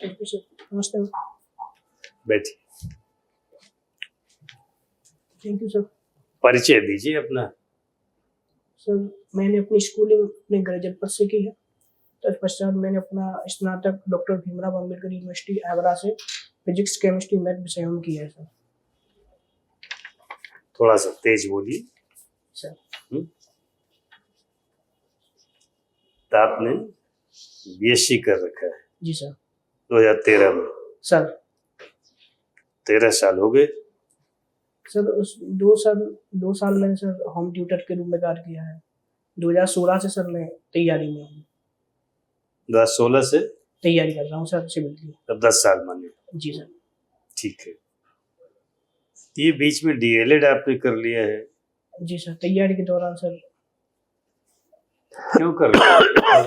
Thank you sir. नमस्ते। बैठिए, thank you sir. परिचय दीजिए अपना। सर मैंने अपनी स्कूलिंग अपने घर जनपद से की है। तत्पश्चात मैंने अपना स्नातक डॉक्टर भीमराव अम्बेडकर यूनिवर्सिटी आगरा से फिजिक्स केमिस्ट्री मैथ विषयों में किया है सर। थोड़ा सा तेज बोलिए सर। तो आपने बीएससी कर रखा है जी सर। 2013 में। सर 13 साल हो गए। सर उस 2 साल मैंने सर होम ट्यूटर के रूप में कार्य किया है। 2016 से सर मैं तैयारी में हूँ। 2016 से तैयारी कर रहा हूँ सर सिविल की। अब 10 साल माने। जी सर। ठीक है। ये बीच में डीएलएड आपने कर लिया है? जी सर। तैयारी के दौरान सर। क्यों कर लिया?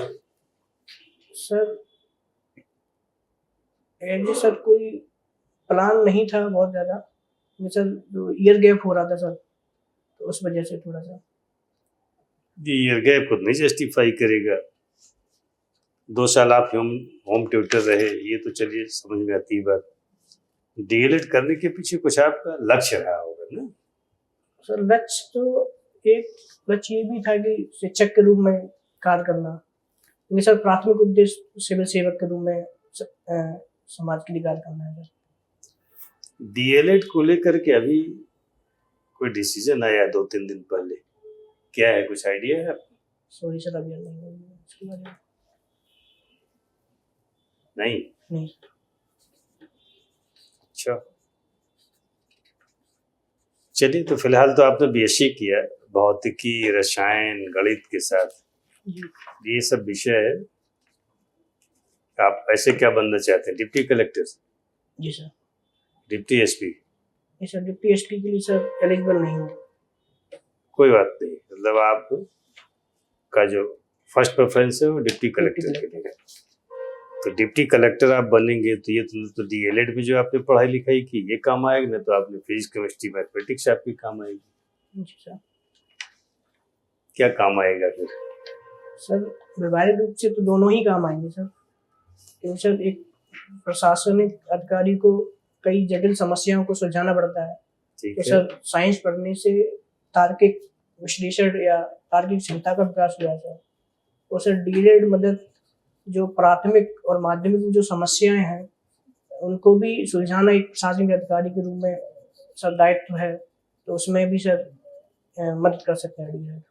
सर ऐसे सर कोई प्लान नहीं था बहुत ज़्यादा। सर जो ईयर गैप हो रहा था सर, तो उस वजह से थोड़ा सा। ईयर गैप खुद नहीं जस्टिफाई करेगा। 2 साल आप होम ट्यूटर रहे, ये तो चलिए समझ में आती बात। डीएलएड करने के पीछे कुछ आपका लक्ष्य रहा होगा ना? सर लक्ष्य तो एक लक्ष्य ये भी था कि शिक्षक के रूप में कार्य करना, लेकिन सर प्राथमिक उद्देश्य सिविल सेवक के रूप में समाज के लिए कार्य करना है सर। डीएलएड को लेकर के अभी कोई डिसीजन आया 2-3 दिन पहले, क्या है, कुछ आइडिया है आपको? सॉरी सर अभी नहीं इसके बारे में। नहीं। अच्छा, चलिए, तो फिलहाल तो आपने बीएससी किया भौतिकी रसायन गणित के साथ, ये सब विषय है। आप ऐसे क्या बनना चाहते हैं? Deputy collector? जी सर। Deputy SP? नहीं सर, डिप्टी एसपी के लिए सर एलिजिबल नहीं हूँ। कोई बात नहीं, मतलब आप का जो फर्स्ट प्रेफरेंस है वो डिप्टी कलेक्टर के लिए। तो डिप्टी कलेक्टर आप बनेंगे तो ये तो डीएलएड में जो आपने पढ़ाई लिखाई की ये काम आएगा, ना तो आपने फिजिक्स केमिस्ट्री मैथमेटिक्स आपकी काम आएगी। जी सर। क्या काम आएगा फिर? सर व्यवहारिक रूप से तो दोनों ही काम आएंगे सर, क्योंकि सर एक प्रशासनिक अधिकारी को कई जटिल समस्याओं को सुलझाना पड़ता है। ठीक तो है। सर साइंस पढ़ने से तार्किक विश्लेषण या तार्किक क्षमता का विकास हुआ है सर। और सर डीएलएड मदद जो प्राथमिक और माध्यमिक जो समस्याएं हैं उनको भी सुलझाना एक प्रशासनिक अधिकारी के रूप में सर दायित्व है, तो उसमें भी सर मदद कर सकते हैं डीएलएड।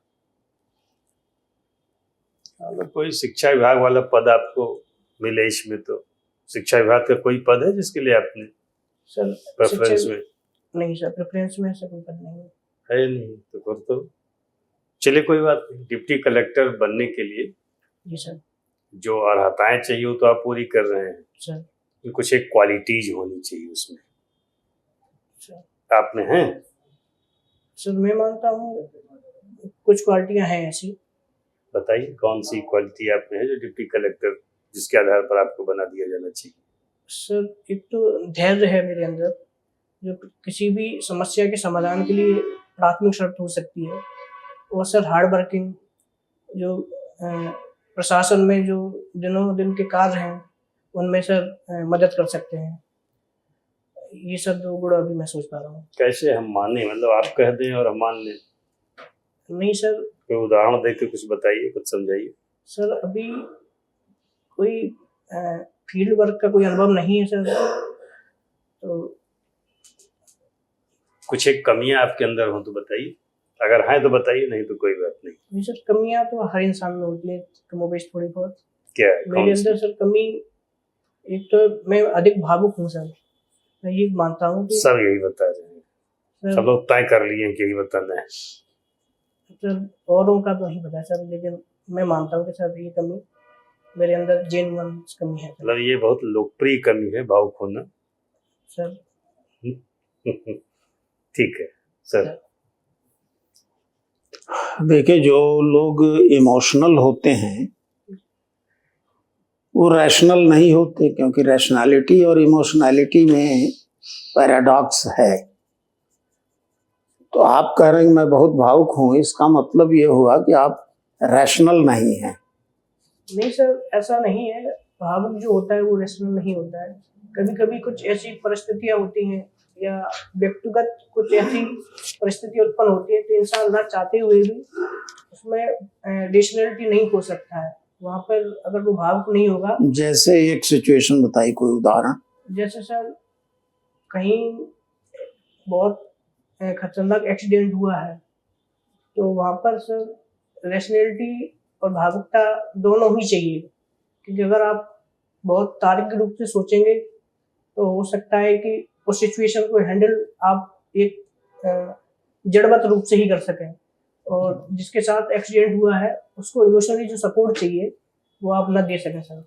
अगर कोई शिक्षा विभाग वाला पद आपको मिले इसमें, तो शिक्षा विभाग का कोई पद है जिसके लिए आपने सर प्रेफरेंस में? नहीं सर, प्रेफरेंस में ऐसा कोई पद नहीं है नहीं, तो फिर तो चलिए कोई बात नहीं। डिप्टी कलेक्टर बनने के लिए जी सर जो अर्हताएं चाहिए वो तो आप पूरी कर रहे हैं सर। कुछ एक क्वालिटीज होनी चाहिए उसमें, सर आप में है? सर मैं मानता हूँ कुछ क्वालिटियाँ हैं ऐसी। बताइए कौन सी क्वालिटी आप में है जो डिप्टी कलेक्टर जिसके आधार पर आपको बना दिया जाना चाहिए? सर एक तो धैर्य है मेरे अंदर, जो किसी भी समस्या के समाधान के लिए प्राथमिक शर्त हो सकती है। और सर हार्ड वर्किंग, जो प्रशासन में जो दिनों दिन के कार्य हैं उनमें सर मदद कर सकते हैं। ये सब 2 गुण अभी मैं सोच पा रहा हूँ। कैसे हम माने, मतलब आप कह दें और हम मान लें? नहीं सर, कोई उदाहरण देकर कुछ बताइए, कुछ समझाइए। सर अभी कोई फील्ड वर्क का कोई अनुभव नहीं है सर, तो कुछ एक कमियां आपके अंदर हो तो बताइए, अगर है तो बताइए, नहीं तो कोई बात नहीं। नहीं सर, कमियां तो हर इंसान में होती है कमोबेश थोड़ी बहुत। क्या है मेरे अंदर सर कमी, एक तो मैं अधिक भावुक हूँ सर। मैं ये मानता हूँ कि सब यही बता रहे हैं, सब लोग तय कर लिए हैं कि यही बताना है सर। औरों का तो नहीं पता सर, लेकिन मैं मानता हूँ कि सर ये कमी मेरे अंदर जेन्युइन कमी है। मतलब ये बहुत लोकप्रिय कमी है, भावुक होना सर। ठीक है सर। देखिए, जो लोग इमोशनल होते हैं वो रैशनल नहीं होते, क्योंकि रैशनैलिटी और इमोशनैलिटी में पैराडॉक्स है। तो आप कह रहे हैं मैं बहुत भावुक हूं, इसका मतलब ये हुआ कि आप रैशनल नहीं हैं। नहीं सर, ऐसा नहीं है। भावुक जो होता है वो रैशनल नहीं होता है। कभी कभी कुछ ऐसी परिस्थितियां होती हैं या व्यक्तिगत कुछ ऐसी परिस्थिति उत्पन्न होती है तो इंसान ना चाहते हुए भी उसमें रेशनलिटी नहीं हो सकता है। वहाँ पर अगर वो भावुक नहीं होगा, जैसे एक सिचुएशन बताइए, कोई उदाहरण। जैसे सर कहीं बहुत खतरनाक एक्सीडेंट हुआ है तो वहाँ पर सर रैशनैलिटी और भावुकता दोनों ही चाहिए, क्योंकि अगर आप बहुत तार्किक रूप से सोचेंगे तो हो सकता है कि उस सिचुएशन को हैंडल आप एक जड़वत रूप से ही कर सकें, और जिसके साथ एक्सीडेंट हुआ है उसको इमोशनली जो सपोर्ट चाहिए वो आप ना दे सकें सर।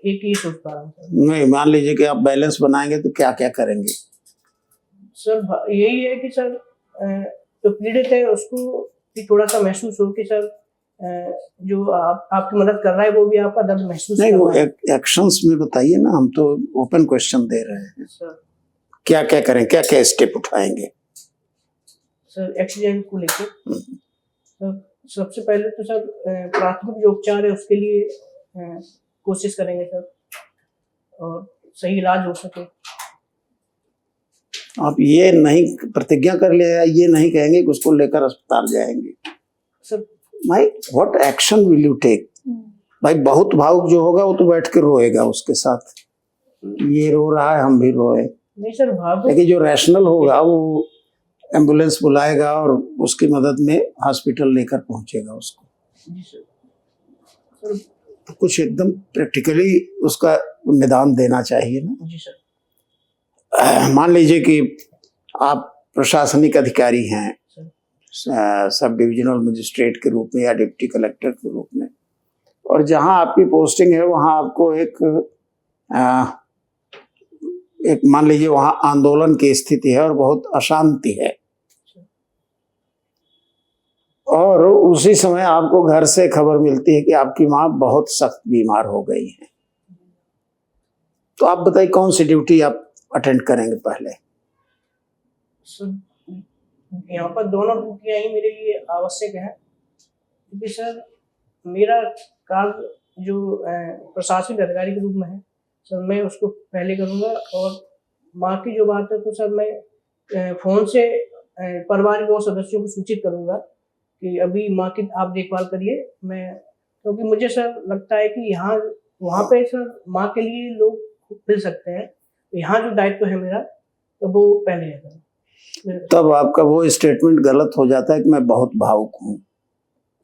एक ही सोच पा रहा हूँ सर। नहीं, मान लीजिए कि आप बैलेंस बनाएंगे तो क्या क्या करेंगे? सर यही है कि सर जो पीड़ित है उसको भी थोड़ा सा महसूस हो कि सर जो आपकी मदद कर रहा है वो भी आपका दर्द महसूस नहीं, कर वो रहा है। एक्शंस में बताइए ना, हम तो ओपन क्वेश्चन दे रहे हैं। सर क्या क्या करें, क्या क्या स्टेप उठाएंगे? सर एक्सीडेंट को लेके सर सबसे पहले तो सर प्राथमिक जो उपचार है उसके लिए कोशिश करेंगे सर, और सही इलाज हो सके। आप ये नहीं प्रतिज्ञा कर ले, ये नहीं कहेंगे कि उसको लेकर अस्पताल जाएंगे। सर भाई what action will you take? भाई बहुत भावुक जो होगा वो तो बैठ के रोएगा उसके साथ, ये रो रहा है हम भी रोए। नहीं सर भावुक, लेकिन जो रैशनल होगा वो एम्बुलेंस बुलाएगा और उसकी मदद में हॉस्पिटल लेकर पहुंचेगा उसको। जी सर। सर तो कुछ एकदम प्रैक्टिकली उसका निदान देना चाहिए ना। जी सर। मान लीजिए कि आप प्रशासनिक अधिकारी हैं, सब डिविजनल मजिस्ट्रेट के रूप में या डिप्टी कलेक्टर के रूप में, और जहां आपकी पोस्टिंग है वहां आपको एक मान लीजिए वहां आंदोलन की स्थिति है और बहुत अशांति है, और उसी समय आपको घर से खबर मिलती है कि आपकी माँ बहुत सख्त बीमार हो गई है, तो आप बताइए कौन सी ड्यूटी आप अटेंड करेंगे पहले? सर यहाँ पर दोनों ड्यूटियाँ ही मेरे लिए आवश्यक है, क्योंकि सर मेरा कार्य जो प्रशासनिक अधिकारी के रूप में है सर, मैं उसको पहले करूँगा। और माँ की जो बात है तो सर मैं फ़ोन से परिवार के और सदस्यों को सूचित करूँगा कि अभी माँ की आप देखभाल करिए। मैं क्योंकि मुझे सर लगता है कि यहाँ वहाँ पे सर माँ के लिए लोग मिल सकते हैं, यहाँ जो दायित्व है मेरा तो वो पहले है सर। तब आपका वो स्टेटमेंट गलत हो जाता है कि मैं बहुत भावुक हूँ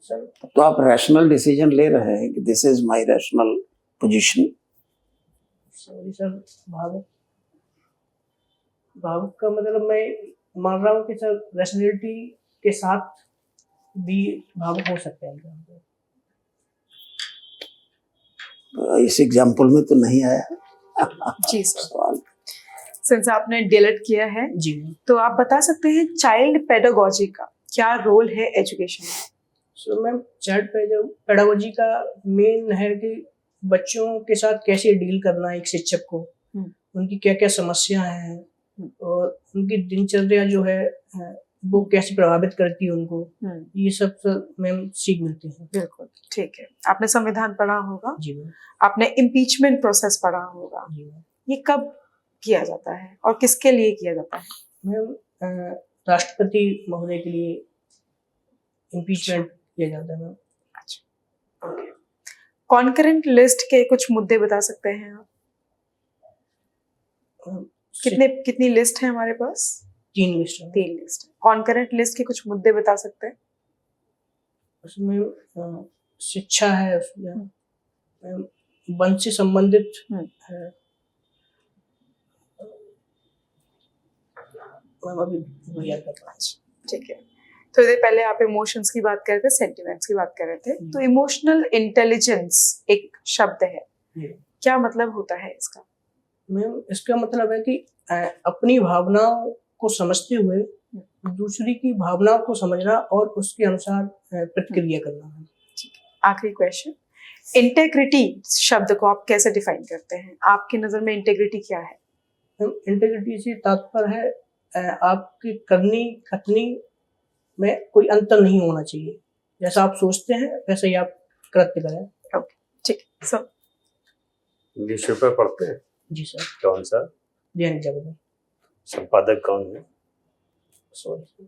सर। तो आप रैशनल डिसीजन ले रहे हैं कि this is my rational position. Sorry sir, भावुक का मतलब मैं मान रहा हूँ कि सर रैशनैलिटी के साथ भी भावुक हो सकते हैं। इस एग्जाम्पल में तो नहीं आया। जी सर। सिंस आपने डीएलएड किया है जी, तो आप बता सकते हैं चाइल्ड पेडागोजी का क्या रोल है एजुकेशन में? सो मैम चाइल्ड पेडागोजी का मेन है कि बच्चों के साथ कैसे डील करना है एक शिक्षक को, उनकी क्या क्या समस्याएं हैं और उनकी दिनचर्या जो है वो कैसे प्रभावित करती है उनको, ये सब मैम सीख मिलती है। बिल्कुल ठीक है। आपने संविधान पढ़ा होगा, जी मैम। आपने इम्पीचमेंट प्रोसेस पढ़ा होगा, जी मैम। ये कब किया जाता है और किसके लिए किया जाता है? मैम राष्ट्रपति महोदय के लिए इम्पीचमेंट किया जाता है मैम। अच्छा, ओके। कॉन्करेंट लिस्ट के कुछ मुद्दे बता सकते हैं आप? कितनी लिस्ट है हमारे पास? 3 लिस्ट है। 3 लिस्ट है। कॉन्करेंट लिस्ट के कुछ मुद्दे बता सकते हैं? उसमें शिक्षा है, उसमें वन से संबंधित है। ठीक है। थोड़ी देर पहले आप इमोशंस की बात कर रहे थे, सेंटिमेंट्स की बात कर रहे थे, तो इमोशनल इंटेलिजेंस एक शब्द है, क्या मतलब होता है इसका? मैम इसका मतलब है कि अपनी भावनाओं को समझते हुए दूसरी की भावनाओं को समझना और उसके अनुसार प्रतिक्रिया करना है। आखिरी क्वेश्चन, इंटेग्रिटी शब्द को आप कैसे डिफाइन करते हैं? आपकी नजर में इंटेग्रिटी क्या है? इंटेग्रिटी से तात्पर्य है आपकी करनी कथनी में कोई अंतर नहीं होना चाहिए, जैसा आप सोचते हैं वैसे ही आप कृत्य करें। ओके, ठीक। सो न्यूज़पेपर पढ़ते हैं? जी सर। कौन सा? दैनिक जागरण। संपादक कौन है? सॉरी।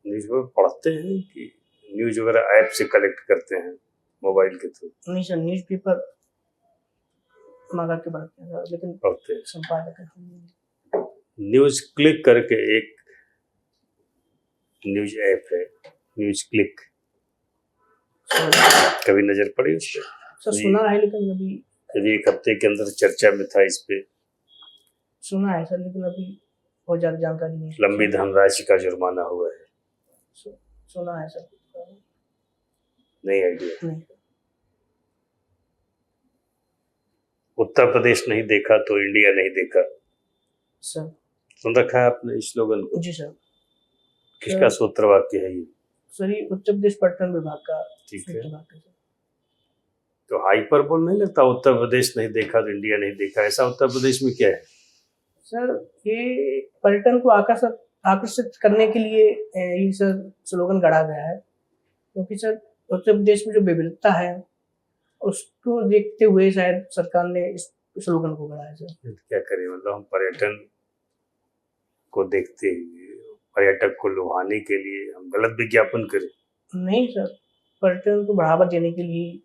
न्यूज़पेपर पढ़ते हैं कि न्यूज़ वगैरह ऐप से कलेक्ट करते हैं मोबाइल के थ्रू? नहीं सर, न्यूज़पेपर मंगा के पढ़ते हैं सर, लेकिन पढ़ते हैं। संपादक न्यूज़ क्लिक करके एक न्यूज़ ऐप है, न्यूज़ क्लिक, कभी नजर पड़ी उस पर? सर सुना है, लेकिन अभी एक हफ्ते के अंदर चर्चा में था इस पे। सुना है सर, लेकिन अभी बहुत ज्यादा जानकारी नहीं है। लंबी धनराशि का जुर्माना हुआ है। सुना है सर। नहीं आइडिया? नहीं उत्तर प्रदेश नहीं देखा तो इंडिया नहीं देखा, सर। सुन रखा है आपने इस स्लोगन को? जी सर। किसका सूत्र वाक्य है ये? सर ये उत्तर प्रदेश पर्यटन विभाग का। ठीक है। सूत्र वाक्य है सर। तो हाइपरबोल नहीं लगता? उत्तर प्रदेश नहीं देखा तो इंडिया नहीं देखा, ऐसा उत्तर प्रदेश में क्या है? सर ये पर्यटन को आकर्षित करने के लिए ये सर स्लोगन गढ़ा गया है, क्योंकि सर उत्तर प्रदेश में जो विविधता है उसको देखते हुए शायद सरकार ने इस स्लोगन को गढ़ा है सर। क्या करें, मतलब हम पर्यटन को देखते हुए पर्यटक को लुभाने के लिए हम गलत विज्ञापन करें? नहीं सर, पर्यटन को बढ़ावा देने के लिए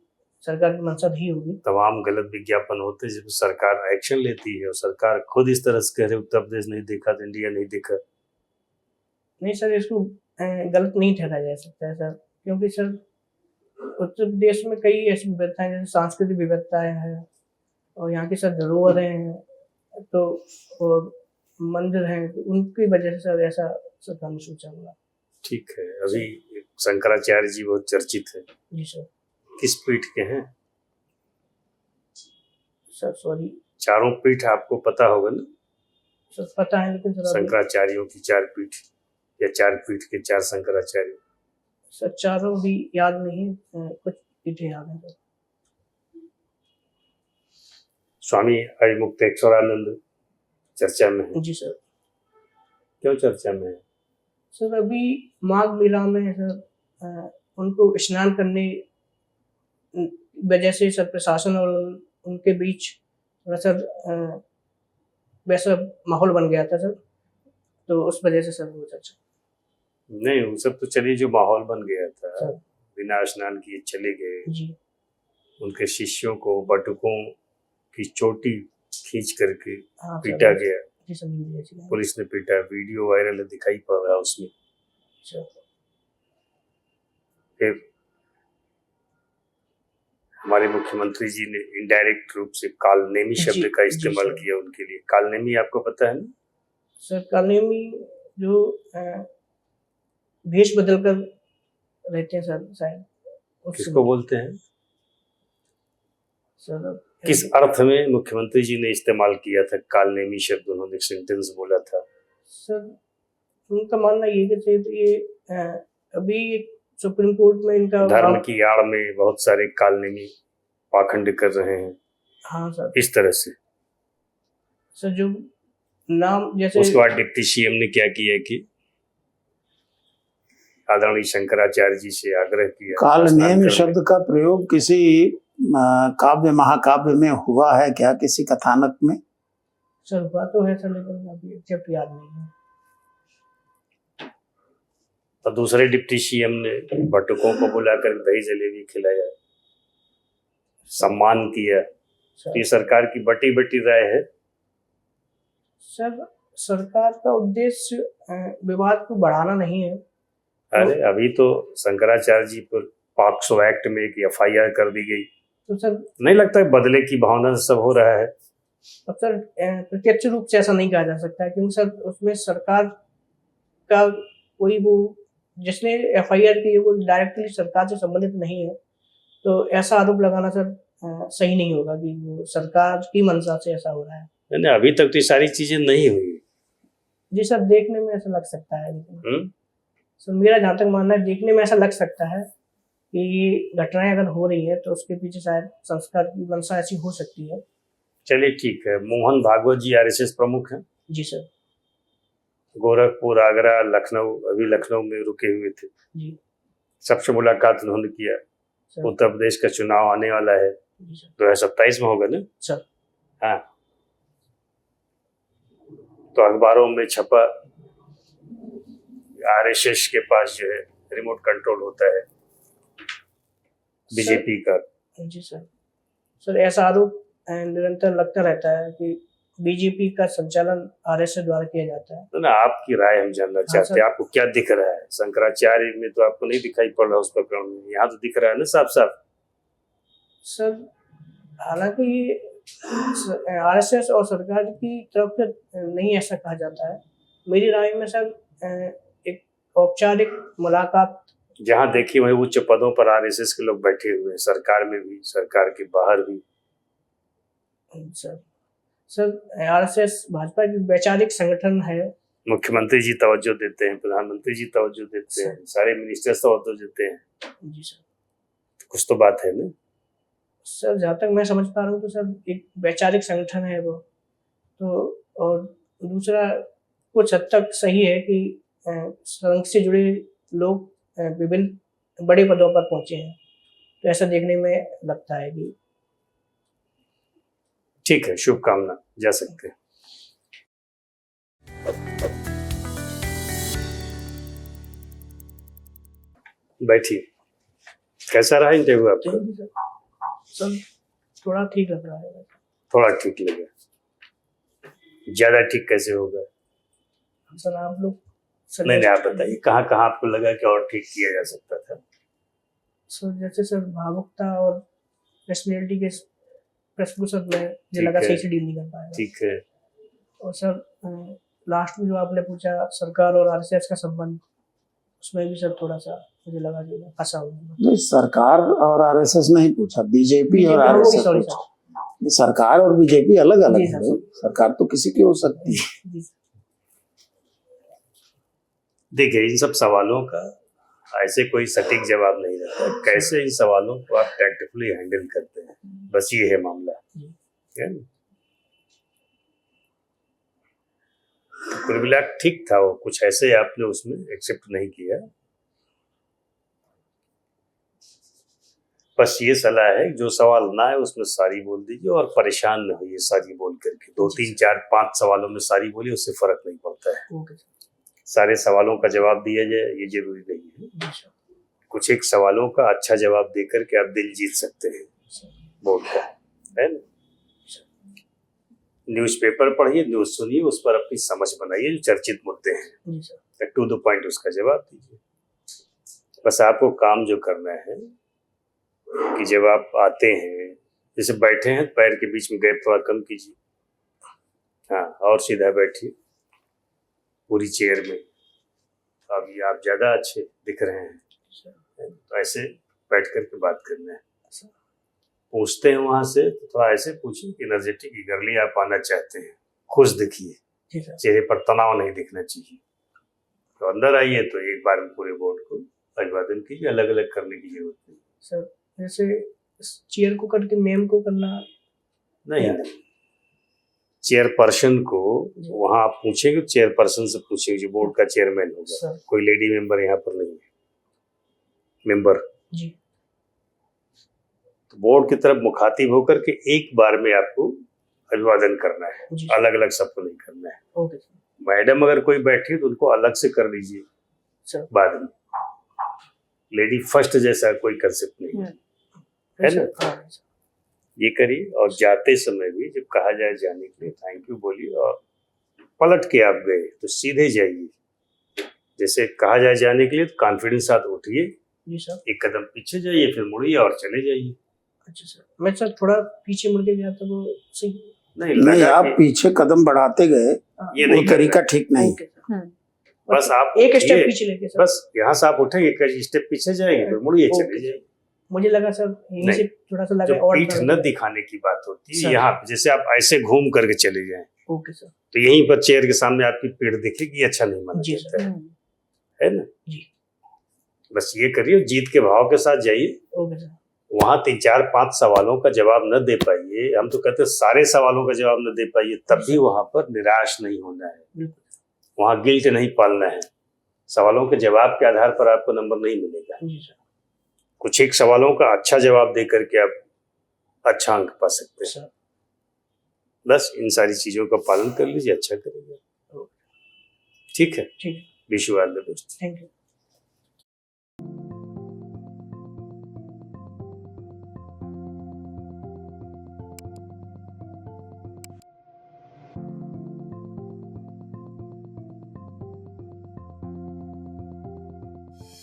सरकार की मंशा ही होगी। तमाम गलत विज्ञापन होते हैं जब सरकार एक्शन लेती है, और सरकार खुद इस तरह से कह रहे उत्तर प्रदेश नहीं देखा तो इंडिया नहीं देखा। नहीं सर, इसको गलत नहीं ठहराया जा सकता है सर, क्योंकि सर उत्तर प्रदेश में कई ऐसी विविधताएं जैसे सांस्कृतिक विविधताएं हैं, और यहाँ की सर धरोहरें हैं, तो और मंदिर हैं, तो उनकी वजह से सर ऐसा सरकार ने सोचा होगा। ठीक है। अभी शंकराचार्य जी बहुत चर्चित है। जी सर। किस पीठ के हैं? सर सॉरी चारों पीठ आपको पता होगा ना? सर पता है, लेकिन सर शंकराचार्यों की 4 पीठ या 4 पीठ के 4 शंकराचार्य। सर चारों भी याद नहीं है, कुछ पीठे याद हैं सर। स्वामी अभिमुक्तेश्वरानंद चर्चा में है। जी सर। क्यों चर्चा में है? सर अभी माघ मेला में सर उनको स्नान करने वजह से सर प्रशासन और उनके बीच थोड़ा सर वैसा माहौल बन गया था सर, तो उस वजह से सर वो चर्चा। नहीं, वो सब तो चलिए, जो माहौल बन गया था सर बिना स्नान किए चले गए, जी। उनके शिष्यों को बटुकों की चोटी खींच करके हाँ पीटा सर। गया, जी सर, न्यूज़ ऐसी है। पुलिस ने पीटा, वीडियो वायरल दिखाई पड़ रहा है उसमें। सर फिर हमारे मुख्यमंत्री जी ने इनडायरेक्ट रूप से कालनेमी शब्द जी, का जी इस्तेमाल सर। किया उनके लिए। कालनेमी आपको पता है ना? सर कालनेमी जो भेष बदल कर रहते हैं सर, शायद किसको बोलते हैं? सर किस अर्थ में मुख्यमंत्री जी ने इस्तेमाल किया था कालनेमी शब्द? उन्होंने सेंटेंस बोला था। सर उनका मानना ये कि ये अभी सुप्रीम कोर्ट में इनका धर्म की आड़ में बहुत सारे कालनेमी पाखंड कर रहे हैं। हाँ सर। इस तरह से सर जो नाम जैसे उसके बाद डिप्टी सीएम ने क्या किया कि आदरणीय शंकराचार्य जी से आग्रह किया। कालनेमी शब्द का प्रयोग किसी काव्य महाकाव्य में हुआ है क्या, किसी कथानक में? सर हुआ तो है सर, लेकिन अभी एग्जैक्ट याद नहीं है। तो दूसरे डिप्टी सीएम ने बटुकों को बुलाकर दही जलेबी खिलाया, सम्मान किया। सर, ये सरकार की बटी बटी राय है। सर सरकार का उद्देश्य विवाद को बढ़ाना नहीं है। अरे अभी तो शंकराचार्य जी पर पॉक्सो एक्ट में एक एफआईआर कर दी गई, तो सर नहीं लगता है बदले की भावना से सब हो रहा है? अब सर प्रत्यक्ष रूप से ऐसा नहीं कहा जा सकता है, क्योंकि सर उसमें सरकार का कोई वो जिसने एफआईआर की है वो डायरेक्टली सरकार से संबंधित नहीं है, तो ऐसा आरोप लगाना सर सही नहीं होगा कि वो सरकार की मंशा से ऐसा हो रहा है। नहीं, अभी तक तो ये सारी चीजें नहीं हुई। जी सर, देखने में ऐसा लग सकता है, लेकिन सर मेरा जहाँ तक मानना है देखने में ऐसा लग सकता है कि ये घटनाएं अगर हो रही है तो उसके पीछे शायद संस्कार की मंशा ऐसी हो सकती है। चलिए ठीक है। मोहन भागवत जी आरएसएस प्रमुख हैं। जी सर। गोरखपुर, आगरा, लखनऊ, अभी लखनऊ में रुके हुए थे। जी। सबसे मुलाकात उन्होंने किया। सर उत्तर प्रदेश का चुनाव आने वाला है, जी सर। 2027 में होगा ना सर। हाँ, तो अखबारों में छपा आरएसएस के पास जो है रिमोट कंट्रोल होता है बीजेपी का। जी सर। सर ऐसा आरोप निरंतर लगता रहता है कि बीजेपी का संचालन आरएसएस द्वारा किया जाता है। तो ना आपकी राय हम जानना चाहते हैं, आपको क्या दिख रहा है? शंकराचार्य में तो आपको नहीं दिखाई पड़ रहा उस प्रकरण में, यहाँ तो दिख रहा है ना साफ साफ। सर हालांकि ये आरएसएस और सरकार की तरफ से नहीं ऐसा कहा जाता है। मेरी राय में सर एक औपचारिक मुलाकात जहाँ देखिए वही उच्च पदों पर आरएसएस के लोग बैठे हुए हैं, सरकार में भी, सरकार के बाहर भी। सर आरएसएस भाजपा की वैचारिक संगठन है। मुख्यमंत्री जी तवज्जो देते हैं, प्रधानमंत्री जी तवज्जो देते हैं, सारे मिनिस्टर्स तवज्जो देते हैं। जी सर। कुछ तो बात है ना सर। जहाँ तक मैं समझ पा रहा हूँ तो सर एक वैचारिक संगठन है वो तो, और दूसरा कुछ हद तक सही है कि संघ से जुड़े लोग विभिन्न बड़े पदों पर पहुंचे हैं, तो ऐसा देखने में लगता है कि ठीक है, शुभकामना, जा सकते हैं। बैठिए। कैसा रहा इंटरव्यू आपका? सर थोड़ा ठीक लग रहा है। थोड़ा ठीक लगा, ज्यादा ठीक कैसे होगा? सर आप लोग नहीं, आप बताइए कहाँ कहाँ आपको लगा कि और ठीक किया जा सकता था? सर जैसे सर भावुकता और पर्सनैलिटी के प्रश्न को सर मुझे लगा सही से डील नहीं कर पाया। ठीक है। और सर लास्ट में जो आपने पूछा सरकार और आरएसएस का संबंध, उसमें भी सर थोड़ा सा मुझे लगा कि फंसा हुआ। नहीं, सरकार और आरएसएस नहीं पूछा, बीजेपी और आरएसएस पूछा। सरकार और बीजेपी अलग अलग है, सरकार तो किसी की हो सकती है। देखिए इन सब सवालों का ऐसे कोई सटीक जवाब नहीं रहता, कैसे इन सवालों को आप टैक्टफुली हैंडल करते हैं, बस ये है मामला, है ना? कुल मिला ठीक था वो, कुछ ऐसे आपने उसमें एक्सेप्ट नहीं किया। बस ये सलाह है जो सवाल ना है उसमें सारी बोल दीजिए और परेशान न होइए सारी बोल करके। 2 3 4 5 सवालों में सारी बोलिए, उससे फर्क नहीं पड़ता है। सारे सवालों का जवाब दिया जाए ये जरूरी नहीं है। कुछ एक सवालों का अच्छा जवाब देकर के आप दिल जीत सकते हैं बोर्ड का, है ना? न्यूज़पेपर पढ़िए, न्यूज़ सुनिए, उस पर अपनी समझ बनाइए, जो चर्चित मुद्दे हैं, टू द पॉइंट उसका जवाब दीजिए। बस आपको काम जो करना है कि जब आप आते हैं, जैसे बैठे हैं पैर के बीच में गैप थोड़ा कम कीजिए, हाँ, और सीधा बैठिए पूरी चेयर में। अभी आप ज्यादा अच्छे दिख रहे हैं, तो ऐसे बैठ करके बात करना है। पूछते हैं वहां से तो थोड़ा ऐसे पूछिए कि एनर्जेटिक ईगरली आप आना चाहते हैं, खुश दिखिए, चेहरे पर तनाव नहीं दिखना चाहिए। तो अंदर आइए तो एक बार में पूरे बोर्ड को अभिवादन कीजिए, अलग अलग करने की जरूरत नहीं। सर जैसे चेयर को करके मेम को करना नहीं, चेयरपर्सन को वहां आप पूछेंगे, चेयरपर्सन से पूछेंगे जो बोर्ड का चेयरमैन होगा, कोई लेडी मेंबर यहाँ पर नहीं है, मेंबर जी। तो बोर्ड की तरफ मुखातिब होकर के एक बार में आपको अभिवादन करना है, अलग अलग सबको नहीं करना है। ओके। मैडम अगर कोई बैठी तो उनको अलग से कर लीजिए बाद में, लेडी फर्स्ट जैसा कोई कंसेप्ट नहीं है ना। ये करिए और जाते समय भी जब कहा जाए जाने के लिए थैंक यू बोलिए, और पलट के आप गए तो सीधे जाइए। जैसे कहा जाए जाने के लिए तो कॉन्फिडेंस साथ उठिए, एक कदम पीछे जाइए, फिर मुड़िए और चले जाइए। अच्छा सर, मैं सर थोड़ा पीछे मुड़ के गया तो वो सही नहीं, आप पीछे कदम बढ़ाते गए, ये वो तरीका ठीक नहीं। बस आप एक स्टेप पीछे लेके सर, बस यहाँ से आप उठेंगे, एक स्टेप पीछे जाएंगे, फिर मुड़िए चले जाइए। मुझे लगा सर यहीं से थोड़ा सा लगा, और पीठ न दिखाने की बात होती है यहाँ पे, जैसे आप ऐसे घूम करके चले जाएं, ओके सर, तो यहीं पर चेयर के सामने आपकी पीठ दिखेगी, अच्छा नहीं माना जाता है ना जी। बस ये करिए, जीत के भाव के साथ जाइए। Okay sir. वहां 3 4 5 सवालों का जवाब न दे पाइए, हम तो कहते हैं सारे सवालों का जवाब न दे पाइए, तब भी वहां पर निराश नहीं होना है, वहां गिल्ट नहीं पालना है। सवालों के जवाब के आधार पर आपको नंबर नहीं मिलेगा। कुछ एक सवालों का अच्छा जवाब दे करके आप अच्छा अंक पा सकते हैं। सर बस इन सारी चीजों का पालन कर लीजिए, अच्छा करेंगे। ठीक है, ठीक है, wish you all the best. Thank you.